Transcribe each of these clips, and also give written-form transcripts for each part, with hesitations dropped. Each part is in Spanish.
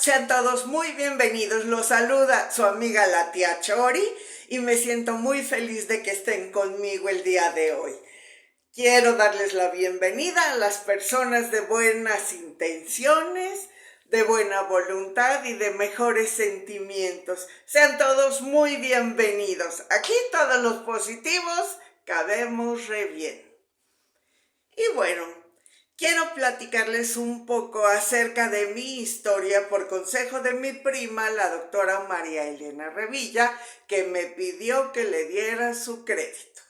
sean todos muy bienvenidos. Los saluda su amiga la tía Chori y me siento muy feliz de que estén conmigo el día de hoy. Quiero darles la bienvenida a las personas de buenas intenciones, de buena voluntad y de mejores sentimientos. Sean todos muy bienvenidos. Aquí todos los positivos cabemos re bien. Y bueno, quiero platicarles un poco acerca de mi historia por consejo de mi prima, la doctora María Elena Revilla, que me pidió que le diera su crédito.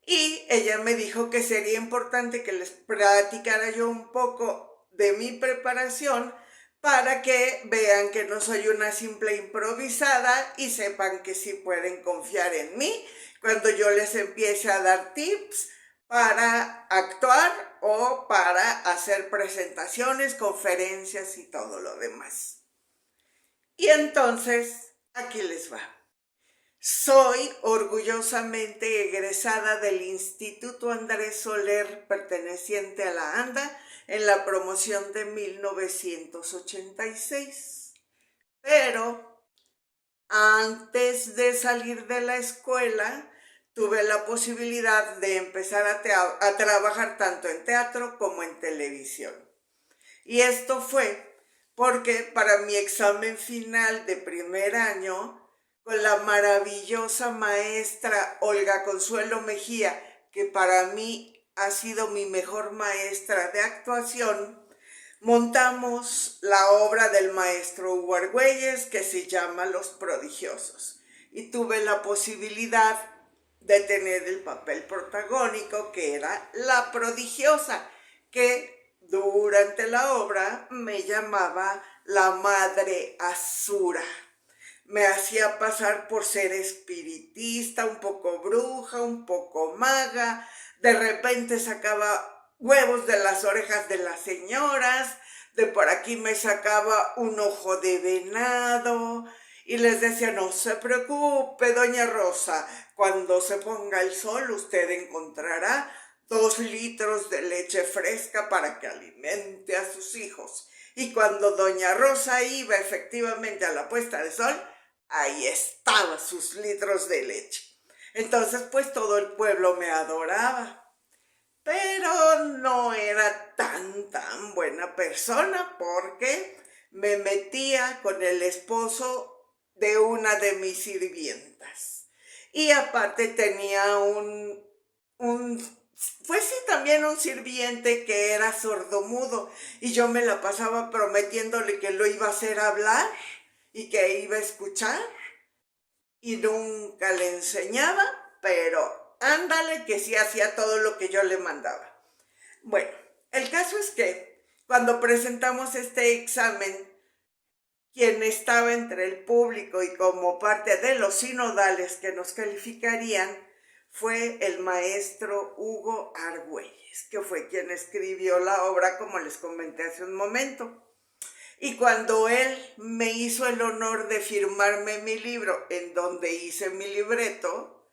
Y ella me dijo que sería importante que les platicara yo un poco de mi preparación para que vean que no soy una simple improvisada y sepan que sí pueden confiar en mí cuando yo les empiece a dar tips para actuar o para hacer presentaciones, conferencias y todo lo demás. Y entonces, aquí les va. Soy orgullosamente egresada del Instituto Andrés Soler, perteneciente a la ANDA, en la promoción de 1986. Pero antes de salir de la escuela, tuve la posibilidad de empezar a trabajar tanto en teatro como en televisión. Y esto fue porque para mi examen final de primer año, con la maravillosa maestra Olga Consuelo Mejía, que para mí ha sido mi mejor maestra de actuación, montamos la obra del maestro Hugo Argüelles que se llama Los Prodigiosos. Y tuve la posibilidad de tener el papel protagónico, que era la prodigiosa, que durante la obra me llamaba la Madre Azura. Me hacía pasar por ser espiritista, un poco bruja, un poco maga. De repente sacaba huevos de las orejas de las señoras. De por aquí me sacaba un ojo de venado. Y les decía, no se preocupe, doña Rosa, cuando se ponga el sol usted encontrará 2 litros de leche fresca para que alimente a sus hijos. Y cuando doña Rosa iba efectivamente a la puesta de sol, ahí estaban sus litros de leche. Entonces, pues todo el pueblo me adoraba. Pero no era tan buena persona porque me metía con el esposo de una de mis sirvientas. Y aparte tenía también un sirviente que era sordomudo y yo me la pasaba prometiéndole que lo iba a hacer hablar y que iba a escuchar y nunca le enseñaba, pero ándale que sí hacía todo lo que yo le mandaba. Bueno, el caso es que cuando presentamos este examen, quien estaba entre el público y como parte de los sinodales que nos calificarían fue el maestro Hugo Argüelles, que fue quien escribió la obra, como les comenté hace un momento. Y cuando él me hizo el honor de firmarme mi libro, en donde hice mi libreto,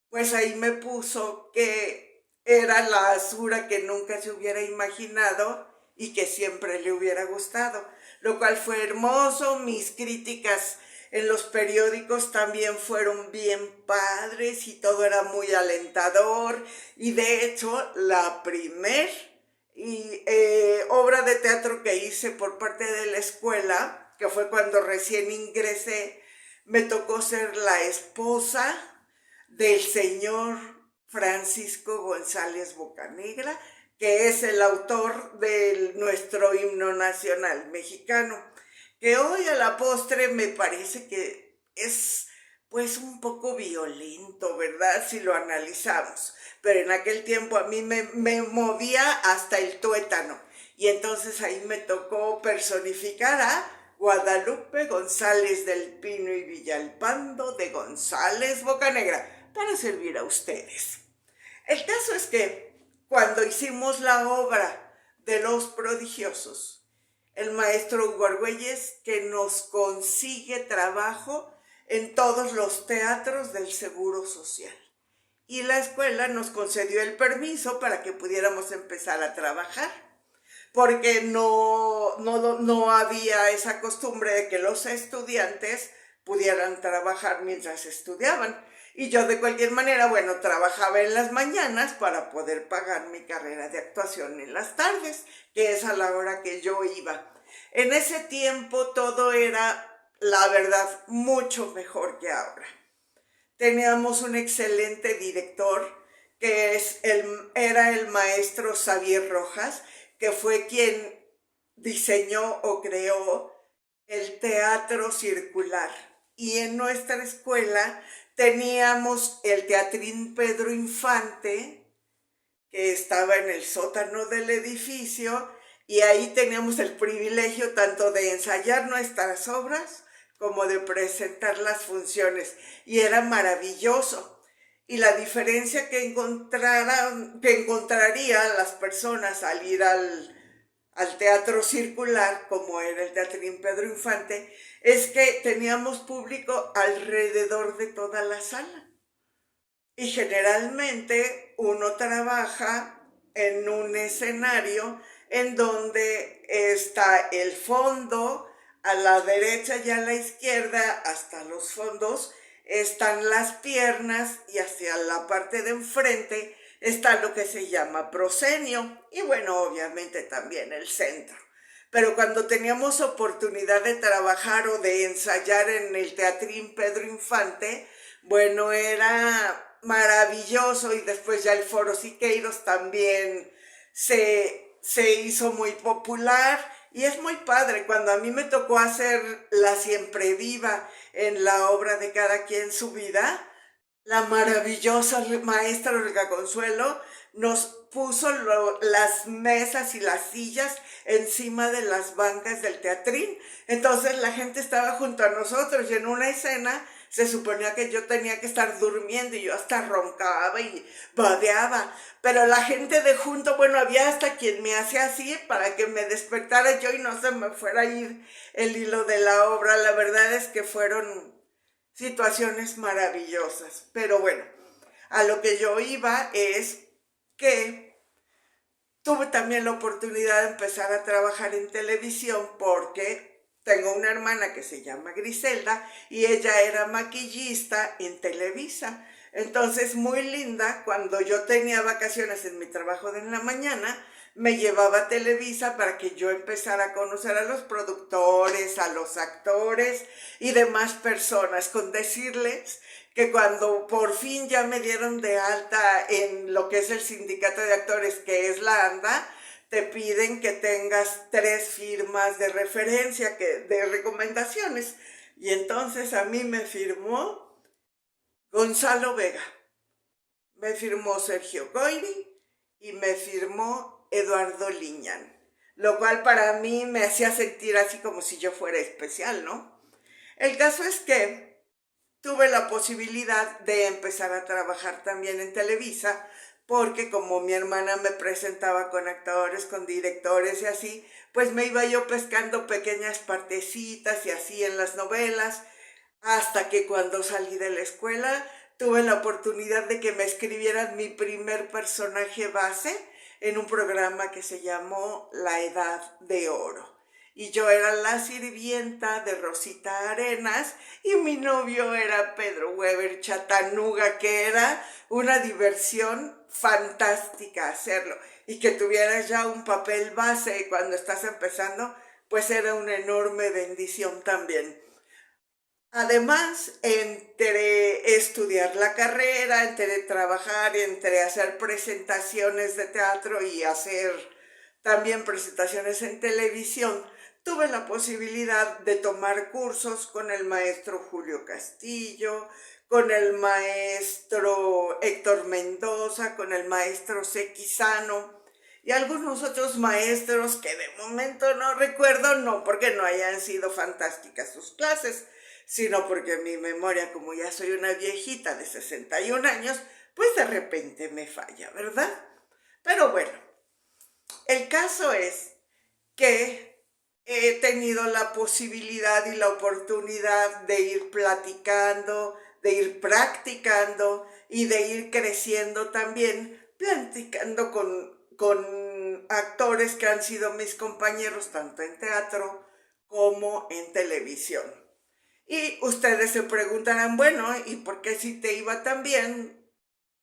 pues ahí me puso que era la Azura que nunca se hubiera imaginado y que siempre le hubiera gustado, lo cual fue hermoso. Mis críticas en los periódicos también fueron bien padres y todo era muy alentador. Y de hecho, la primer obra de teatro que hice por parte de la escuela, que fue cuando recién ingresé, me tocó ser la esposa del señor Francisco González Bocanegra, que es el autor de nuestro himno nacional mexicano, que hoy a la postre me parece que es pues un poco violento, ¿verdad? Si lo analizamos, pero en aquel tiempo a mí me movía hasta el tuétano, y entonces ahí me tocó personificar a Guadalupe González del Pino y Villalpando de González Bocanegra, para servir a ustedes. El caso es que cuando hicimos la obra de Los Prodigiosos, el maestro Hugo Argüelles, que nos consigue trabajo en todos los teatros del Seguro Social. Y la escuela nos concedió el permiso para que pudiéramos empezar a trabajar, porque no no había esa costumbre de que los estudiantes pudieran trabajar mientras estudiaban. Y yo de cualquier manera, bueno, trabajaba en las mañanas para poder pagar mi carrera de actuación en las tardes, que es a la hora que yo iba. En ese tiempo todo era, la verdad, mucho mejor que ahora. Teníamos un excelente director que era el maestro Xavier Rojas, que fue quien diseñó o creó el teatro circular. Y en nuestra escuela teníamos el Teatrín Pedro Infante, que estaba en el sótano del edificio, y ahí teníamos el privilegio tanto de ensayar nuestras obras como de presentar las funciones, y era maravilloso. Y la diferencia que encontrarían las personas al ir al teatro circular, como era el Teatrín Pedro Infante, es que teníamos público alrededor de toda la sala. Y generalmente uno trabaja en un escenario en donde está el fondo, a la derecha y a la izquierda, hasta los fondos, están las piernas y hacia la parte de enfrente está lo que se llama proscenio y bueno, obviamente también el centro. Pero cuando teníamos oportunidad de trabajar o de ensayar en el Teatrín Pedro Infante, bueno, era maravilloso y después ya el Foro Siqueiros también se hizo muy popular y es muy padre. Cuando a mí me tocó hacer La Siempre Viva en la obra de Cada Quien Su Vida, la maravillosa maestra Olga Consuelo nos puso las mesas y las sillas encima de las bancas del teatrín. Entonces la gente estaba junto a nosotros y en una escena se suponía que yo tenía que estar durmiendo y yo hasta roncaba y babeaba. Pero la gente de junto, bueno, había hasta quien me hacía así para que me despertara yo y no se me fuera a ir el hilo de la obra. La verdad es que fueron situaciones maravillosas. Pero bueno, a lo que yo iba es que tuve también la oportunidad de empezar a trabajar en televisión porque tengo una hermana que se llama Griselda y ella era maquillista en Televisa. Entonces, muy linda, cuando yo tenía vacaciones en mi trabajo de en la mañana, me llevaba a Televisa para que yo empezara a conocer a los productores, a los actores y demás personas, con decirles que cuando por fin ya me dieron de alta en lo que es el sindicato de actores, que es la ANDA, te piden que tengas 3 firmas de referencia, de recomendaciones. Y entonces a mí me firmó Gonzalo Vega, me firmó Sergio Goyri y me firmó Eduardo Liñán, lo cual para mí me hacía sentir así como si yo fuera especial, ¿no? El caso es que tuve la posibilidad de empezar a trabajar también en Televisa, porque como mi hermana me presentaba con actores, con directores y así, pues me iba yo pescando pequeñas partecitas y así en las novelas, hasta que cuando salí de la escuela tuve la oportunidad de que me escribieran mi primer personaje base en un programa que se llamó La Edad de Oro. Y yo era la sirvienta de Rosita Arenas y mi novio era Pedro Weber Chatanuga, que era una diversión fantástica hacerlo. Y que tuvieras ya un papel base cuando estás empezando, pues era una enorme bendición también. Además, entre estudiar la carrera, entre trabajar, entre hacer presentaciones de teatro y hacer también presentaciones en televisión, tuve la posibilidad de tomar cursos con el maestro Julio Castillo, con el maestro Héctor Mendoza, con el maestro Sequizano y algunos otros maestros que de momento no recuerdo, no porque no hayan sido fantásticas sus clases, sino porque mi memoria, como ya soy una viejita de 61 años, pues de repente me falla, ¿verdad? Pero bueno, el caso es que he tenido la posibilidad y la oportunidad de ir platicando, de ir practicando y de ir creciendo también, platicando con con actores que han sido mis compañeros tanto en teatro como en televisión. Y ustedes se preguntarán, bueno, ¿y por qué si te iba tan bien?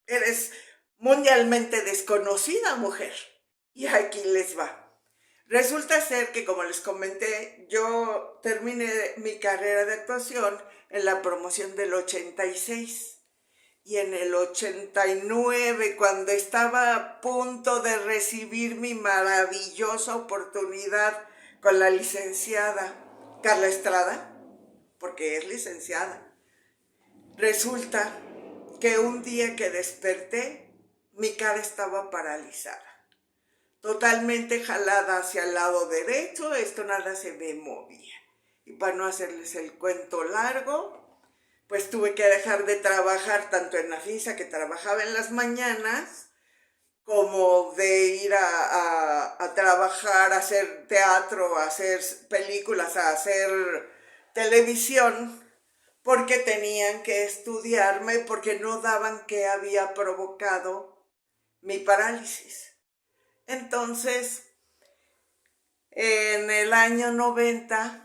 Eres mundialmente desconocida, mujer. Y aquí les va. Resulta ser que, como les comenté, yo terminé mi carrera de actuación en la promoción del 86. Y en el 89, cuando estaba a punto de recibir mi maravillosa oportunidad con la licenciada Carla Estrada, porque es licenciada, resulta que un día que desperté, mi cara estaba paralizada, totalmente jalada hacia el lado derecho, esto nada se me movía. Y para no hacerles el cuento largo, pues tuve que dejar de trabajar tanto en la FISA, que trabajaba en las mañanas, como de ir a trabajar, a hacer teatro, a hacer películas, a hacer televisión, porque tenían que estudiarme, porque no daban qué había provocado mi parálisis. Entonces, en el año 90,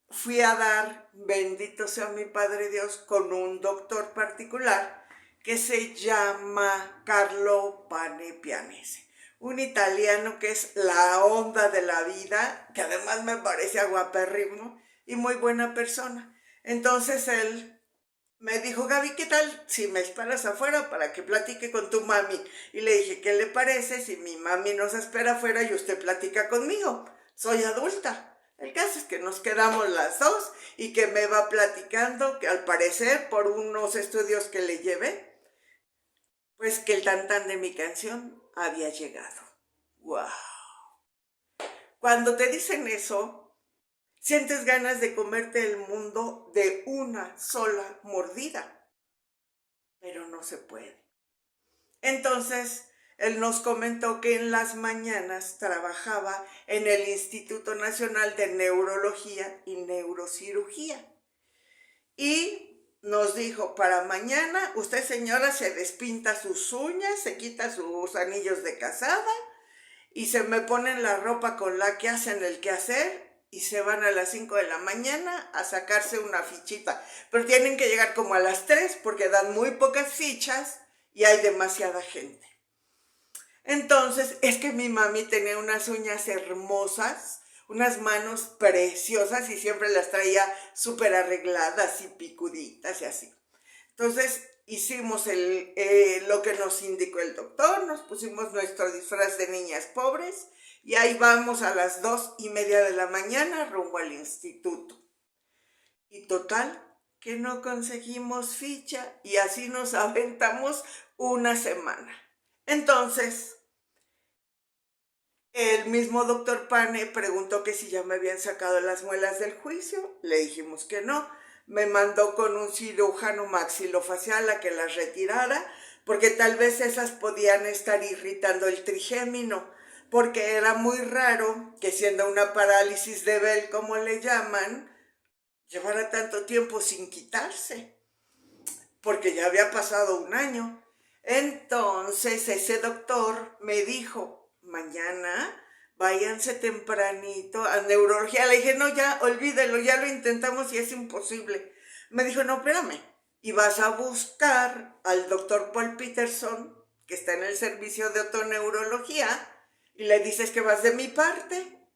fui a dar, bendito sea mi Padre Dios, con un doctor particular que se llama Carlo Pane Pianese, un italiano que es la onda de la vida, que además me parece guapérrimo y muy buena persona. Entonces él me dijo, Gaby, ¿qué tal si me esperas afuera para que platique con tu mami? Y le dije, ¿qué le parece si mi mami nos espera afuera y usted platica conmigo? Soy adulta. El caso es que nos quedamos las dos y que me va platicando que al parecer por unos estudios que le llevé, pues que el tantán de mi canción había llegado. ¡Wow! Cuando te dicen eso, sientes ganas de comerte el mundo de una sola mordida, pero no se puede. Entonces, él nos comentó que en las mañanas trabajaba en el Instituto Nacional de Neurología y Neurocirugía. Y nos dijo, para mañana usted, señora, se despinta sus uñas, se quita sus anillos de casada y se me ponen la ropa con la que hacen el quehacer y se van a las 5 de la mañana a sacarse una fichita. Pero tienen que llegar como a las 3 porque dan muy pocas fichas y hay demasiada gente. Entonces, es que mi mami tenía unas uñas hermosas, unas manos preciosas y siempre las traía súper arregladas y picuditas y así. Entonces, hicimos lo que nos indicó el doctor, nos pusimos nuestro disfraz de niñas pobres y ahí vamos a las 2:30 de la mañana rumbo al instituto. Y total, que no conseguimos ficha y así nos aventamos una semana. Entonces, el mismo doctor Pane preguntó que si ya me habían sacado las muelas del juicio. Le dijimos que no. Me mandó con un cirujano maxilofacial a que las retirara, porque tal vez esas podían estar irritando el trigémino, porque era muy raro que, siendo una parálisis de Bell, como le llaman, llevara tanto tiempo sin quitarse, porque ya había pasado un año. Entonces ese doctor me dijo, mañana váyanse tempranito a neurología. Le dije, no, ya, olvídelo, ya lo intentamos y es imposible. Me dijo, no, espérame, y vas a buscar al doctor Paul Peterson, que está en el servicio de otoneurología, y le dices que vas de mi parte,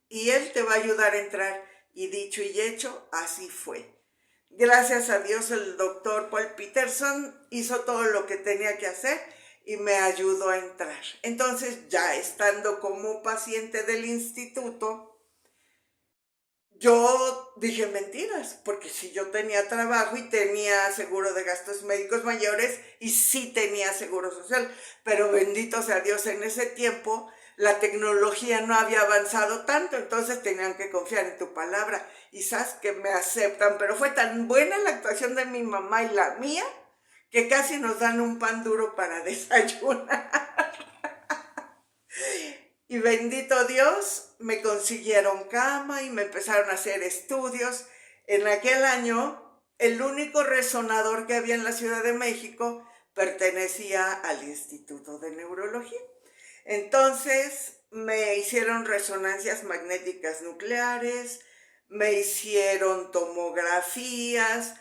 y él te va a ayudar a entrar. Y dicho y hecho, así fue. Gracias a Dios, el doctor Paul Peterson hizo todo lo que tenía que hacer y me ayudó a entrar. Entonces, ya estando como paciente del instituto, yo dije mentiras, porque si yo tenía trabajo y tenía seguro de gastos médicos mayores y sí tenía seguro social, pero bendito sea Dios, en ese tiempo la tecnología no había avanzado tanto, entonces tenían que confiar en tu palabra y sabes que me aceptan, pero fue tan buena la actuación de mi mamá y la mía que casi nos dan un pan duro para desayunar. Y bendito Dios, me consiguieron cama y me empezaron a hacer estudios. En aquel año, el único resonador que había en la Ciudad de México pertenecía al Instituto de Neurología. Entonces me hicieron resonancias magnéticas nucleares, me hicieron tomografías,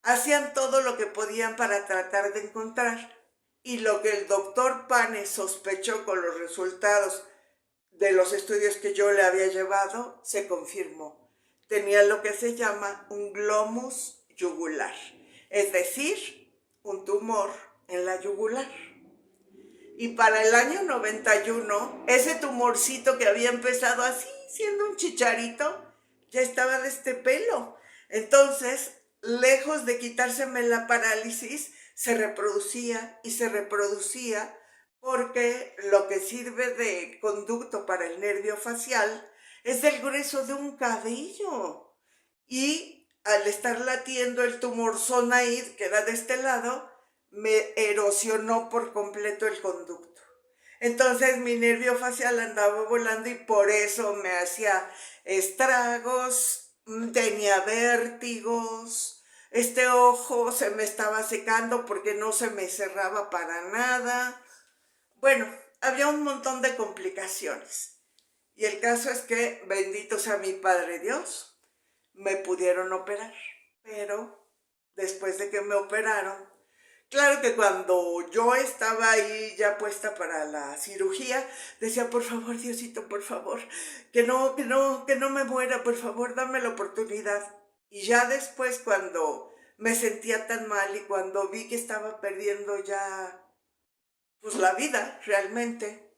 hacían todo lo que podían para tratar de encontrar. Y lo que el doctor Pane sospechó con los resultados de los estudios que yo le había llevado, se confirmó. Tenía lo que se llama un glomus yugular, es decir, un tumor en la yugular. Y para el año 91, ese tumorcito que había empezado así, siendo un chicharito, ya estaba de este pelo. Entonces, lejos de quitárseme la parálisis, se reproducía y se reproducía porque lo que sirve de conducto para el nervio facial es del grueso de un cabello. Y al estar latiendo el tumor Zonaid, que era de este lado, me erosionó por completo el conducto. Entonces mi nervio facial andaba volando y por eso me hacía estragos, tenía vértigos, este ojo se me estaba secando porque no se me cerraba para nada. Bueno, había un montón de complicaciones. Y el caso es que, bendito sea mi Padre Dios, me pudieron operar. Pero después de que me operaron, claro que cuando yo estaba ahí ya puesta para la cirugía, decía, por favor, Diosito, por favor, que no me muera, por favor, dame la oportunidad. Y ya después, cuando me sentía tan mal y cuando vi que estaba perdiendo ya, pues la vida, realmente,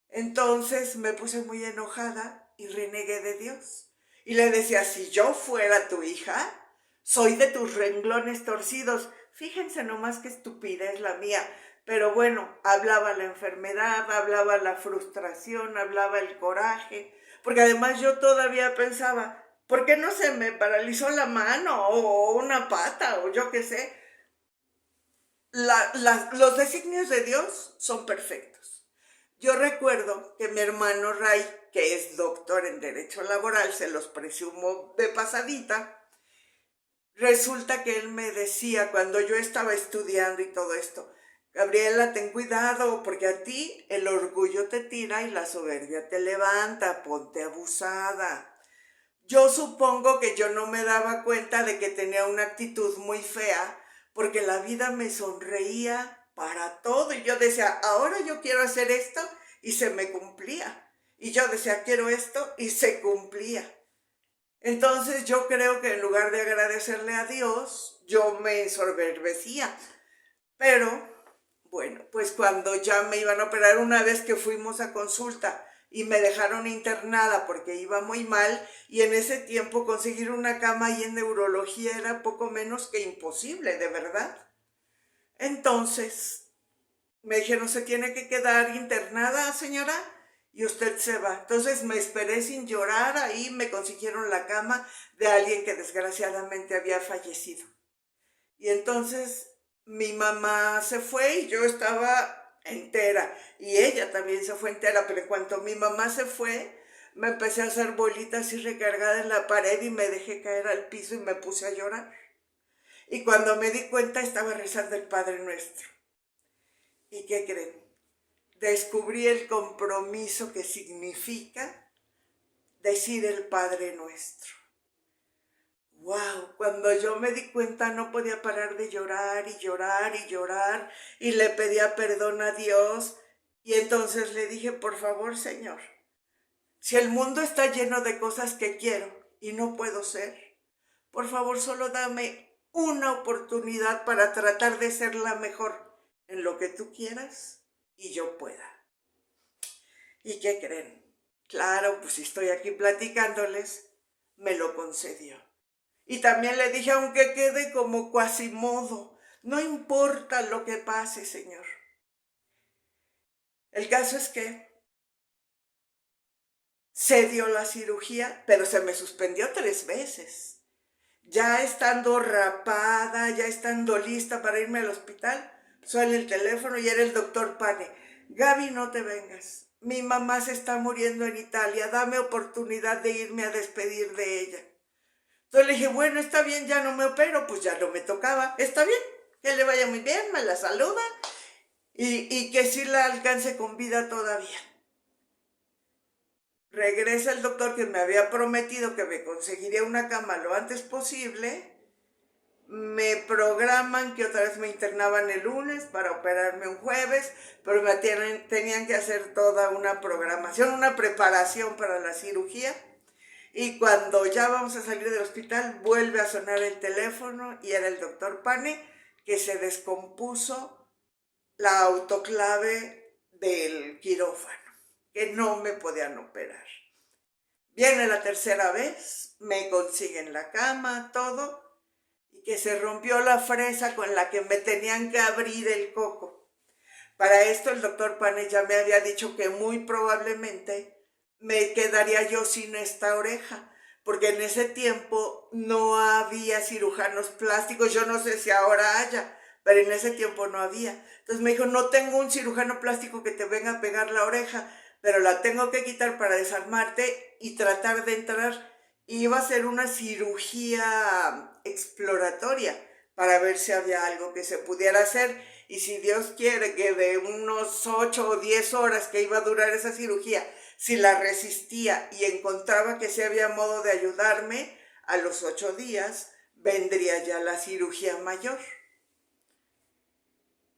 entonces me puse muy enojada y renegué de Dios. Y le decía, si yo fuera tu hija, soy de tus renglones torcidos. Fíjense nomás qué estupidez la mía. Pero bueno, hablaba la enfermedad, hablaba la frustración, hablaba el coraje. Porque además yo todavía pensaba, ¿por qué no se me paralizó la mano o una pata o yo qué sé? Los designios de Dios son perfectos. Yo recuerdo que mi hermano Ray, que es doctor en Derecho Laboral, se los presumo de pasadita, resulta que él me decía cuando yo estaba estudiando y todo esto, Gabriela, ten cuidado porque a ti el orgullo te tira y la soberbia te levanta, ponte abusada. Yo supongo que yo no me daba cuenta de que tenía una actitud muy fea porque la vida me sonreía para todo y yo decía, ahora yo quiero hacer esto y se me cumplía. Y yo decía, quiero esto y se cumplía. Entonces yo creo que en lugar de agradecerle a Dios, yo me ensoberbecía. Pero, bueno, pues cuando ya me iban a operar una vez que fuimos a consulta y me dejaron internada porque iba muy mal y en ese tiempo conseguir una cama ahí en neurología era poco menos que imposible, de verdad. Entonces me dijeron, se tiene que quedar internada, señora, y usted se va. Entonces me esperé sin llorar, ahí me consiguieron la cama de alguien que desgraciadamente había fallecido. Y entonces mi mamá se fue y yo estaba entera. Y ella también se fue entera, pero en cuanto mi mamá se fue, me empecé a hacer bolitas y recargada en la pared y me dejé caer al piso y me puse a llorar. Y cuando me di cuenta estaba rezando el Padre Nuestro. ¿Y qué creen? Descubrí el compromiso que significa decir el Padre Nuestro. ¡Wow! Cuando yo me di cuenta no podía parar de llorar y llorar y llorar y le pedía perdón a Dios y entonces le dije, por favor, Señor, si el mundo está lleno de cosas que quiero y no puedo ser, por favor, solo dame una oportunidad para tratar de ser la mejor en lo que tú quieras y yo pueda. ¿Y qué creen? Claro, pues si estoy aquí platicándoles, me lo concedió. Y también le dije, aunque quede como Quasimodo, no importa lo que pase, Señor. El caso es que se dio la cirugía, pero se me suspendió 3 veces. Ya estando rapada, ya estando lista para irme al hospital, suena el teléfono y era el doctor Pane. Gaby, no te vengas. Mi mamá se está muriendo en Italia. Dame oportunidad de irme a despedir de ella. Entonces le dije, bueno, está bien, ya no me opero. Pues ya no me tocaba. Está bien, que le vaya muy bien, me la saluda. y que sí la alcance con vida todavía. Regresa el doctor que me había prometido que me conseguiría una cama lo antes posible. Me programan que otra vez me internaban el lunes para operarme un jueves, pero tenían que hacer toda una programación, una preparación para la cirugía. Y cuando ya vamos a salir del hospital, vuelve a sonar el teléfono y era el doctor Pane, que se descompuso la autoclave del quirófano, que no me podían operar. Viene la tercera vez, me consiguen la cama, todo, y que se rompió la fresa con la que me tenían que abrir el coco. Para esto el doctor Pane ya me había dicho que muy probablemente me quedaría yo sin esta oreja, porque en ese tiempo no había cirujanos plásticos, yo no sé si ahora haya, pero en ese tiempo no había. Entonces me dijo, no tengo un cirujano plástico que te venga a pegar la oreja, pero la tengo que quitar para desarmarte y tratar de entrar. Iba a ser una cirugía exploratoria para ver si había algo que se pudiera hacer. Y si Dios quiere que de unos 8 o 10 horas que iba a durar esa cirugía, si la resistía y encontraba que sí había modo de ayudarme, a los 8 días vendría ya la cirugía mayor.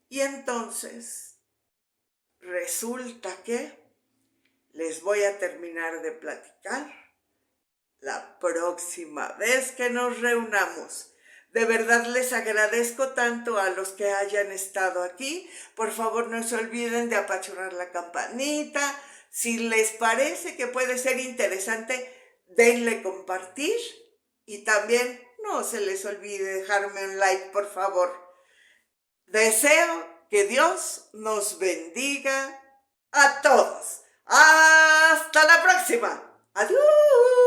Y entonces resulta que les voy a terminar de platicar la próxima vez que nos reunamos. De verdad les agradezco tanto a los que hayan estado aquí. Por favor, no se olviden de apachurrar la campanita. Si les parece que puede ser interesante, denle compartir. Y también no se les olvide dejarme un like, por favor. Deseo que Dios nos bendiga a todos. ¡Hasta la próxima! ¡Adiós!